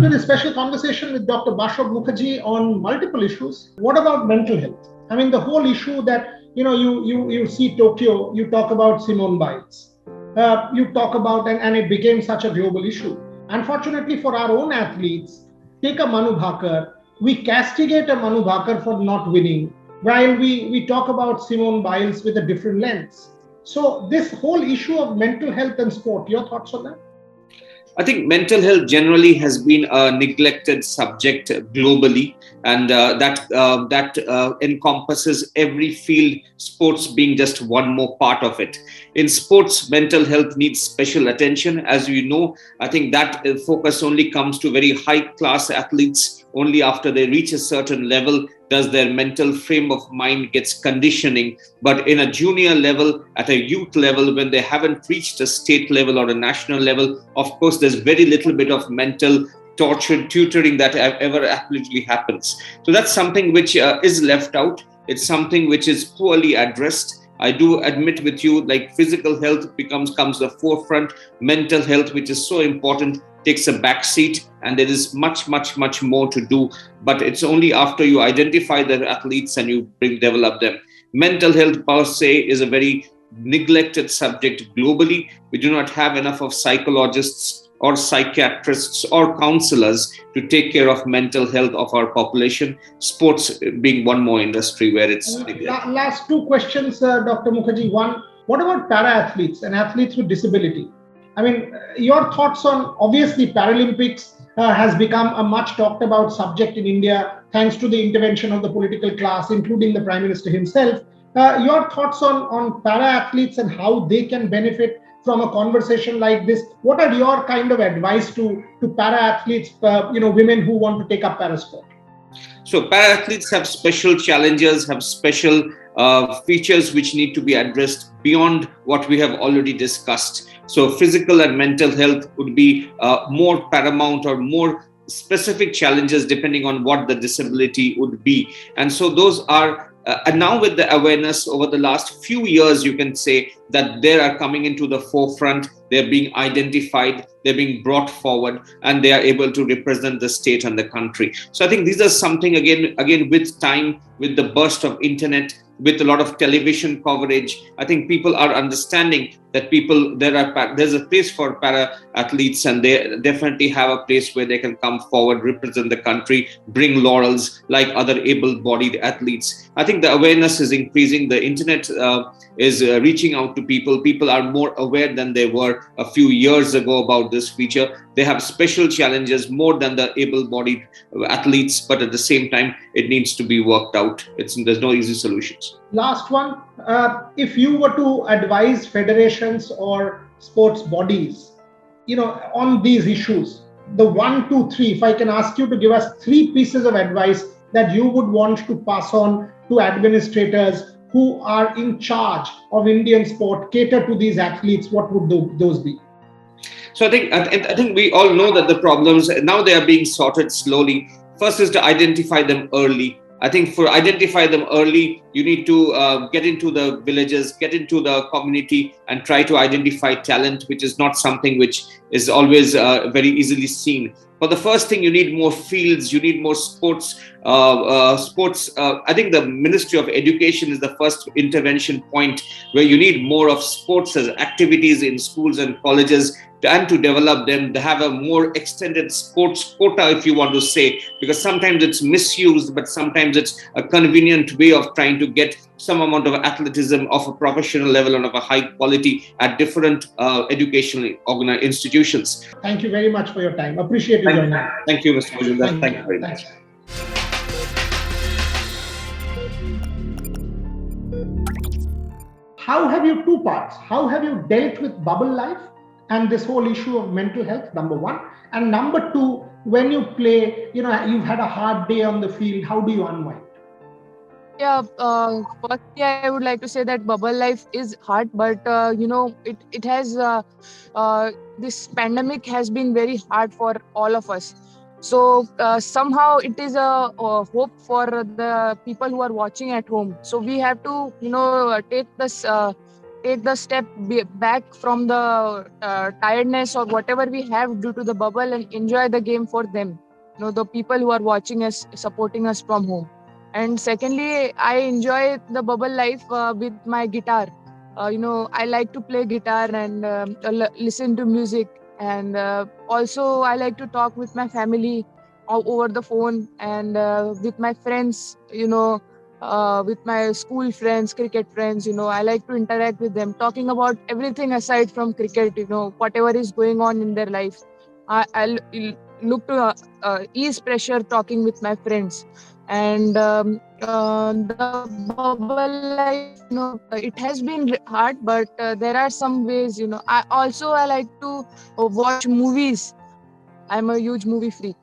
to this special conversation with Dr. Basab Mukherjee on multiple issues. What about mental health? I mean, the whole issue that, you see Tokyo, you talk about Simone Biles. You talk about, and it became such a global issue. Unfortunately for our own athletes, take a Manu Bhaker, we castigate a Manu Bhaker for not winning, while we talk about Simone Biles with a different lens. So this whole issue of mental health and sport, your thoughts on that? I think mental health generally has been a neglected subject globally, and that encompasses every field, sports being just one more part of it. In sports, mental health needs special attention. As you know, I think that focus only comes to very high-class athletes. Only after they reach a certain level does their mental frame of mind gets conditioning. But in a junior level, at a youth level, when they haven't reached a state level or a national level, of course, there's very little bit of mental torture, tutoring that ever absolutely happens. So that's something which is left out. It's something which is poorly addressed. I do admit with you, like physical health comes the forefront. Mental health, which is so important, takes a back seat, and there is much more to do. But it's only after you identify the athletes and you develop them. Mental health per se is a very neglected subject globally. We do not have enough of psychologists or psychiatrists or counselors to take care of mental health of our population. Sports being one more industry where it's neglected. Last two questions, Dr. Mukherjee. One, what about para-athletes and athletes with disability? I mean, your thoughts on, obviously, Paralympics has become a much talked about subject in India, thanks to the intervention of the political class, including the Prime Minister himself. Your thoughts on para-athletes and how they can benefit from a conversation like this? What are your kind of advice to para-athletes, women who want to take up para-sport? So para-athletes have special challenges, have special features which need to be addressed beyond what we have already discussed. So physical and mental health would be more paramount or more specific challenges depending on what the disability would be. And so those are and now with the awareness over the last few years, you can say that they are coming into the forefront, they're being identified, they're being brought forward, and they are able to represent the state and the country. So I think these are something, again with time, with the burst of internet, with a lot of television coverage, I think people are understanding that there's a place for para athletes, and they definitely have a place where they can come forward, represent the country, bring laurels like other able-bodied athletes. I think the awareness is increasing. The internet is reaching out to people. People are more aware than they were a few years ago about this feature. They have special challenges more than the able-bodied athletes, but at the same time, it needs to be worked out. There's no easy solutions. Last one, if you were to advise federations or sports bodies, on these issues, the 1, 2, 3, if I can ask you to give us 3 pieces of advice that you would want to pass on to administrators who are in charge of Indian sport, cater to these athletes, what would those be? So I think we all know that the problems now they are being sorted slowly. First is to identify them early. I think for identify them early, you need to get into the villages, get into the community, and try to identify talent, which is not something which is always very easily seen. For the first thing, you need more fields, you need more sports. I think the Ministry of Education is the first intervention point where you need more of sports as activities in schools and colleges, and to develop them, to have a more extended sports quota, if you want to say, because sometimes it's misused, but sometimes it's a convenient way of trying to get some amount of athleticism of a professional level and of a high quality at different educational institutions. Thank you very much for your time. Appreciate you joining. Thank you, Mr. Majumdar. Thank you very much. How have you, 2 parts, how have you dealt with bubble life and this whole issue of mental health, number 1, and number 2, when you play, you've had a hard day on the field, how do you unwind? Yeah, firstly, I would like to say that bubble life is hard, but it has this pandemic has been very hard for all of us. So somehow it is a hope for the people who are watching at home. So we have to, take this take the step back from the tiredness or whatever we have due to the bubble and enjoy the game for them. The people who are watching us, supporting us from home. And secondly, I enjoy the bubble life with my guitar. I like to play guitar and listen to music. And also, I like to talk with my family over the phone and with my friends, with my school friends, cricket friends. I like to interact with them, talking about everything aside from cricket, whatever is going on in their life. I look to ease pressure talking with my friends. And the bubble life, it has been hard, but there are some ways. I like to watch movies. I'm a huge movie freak.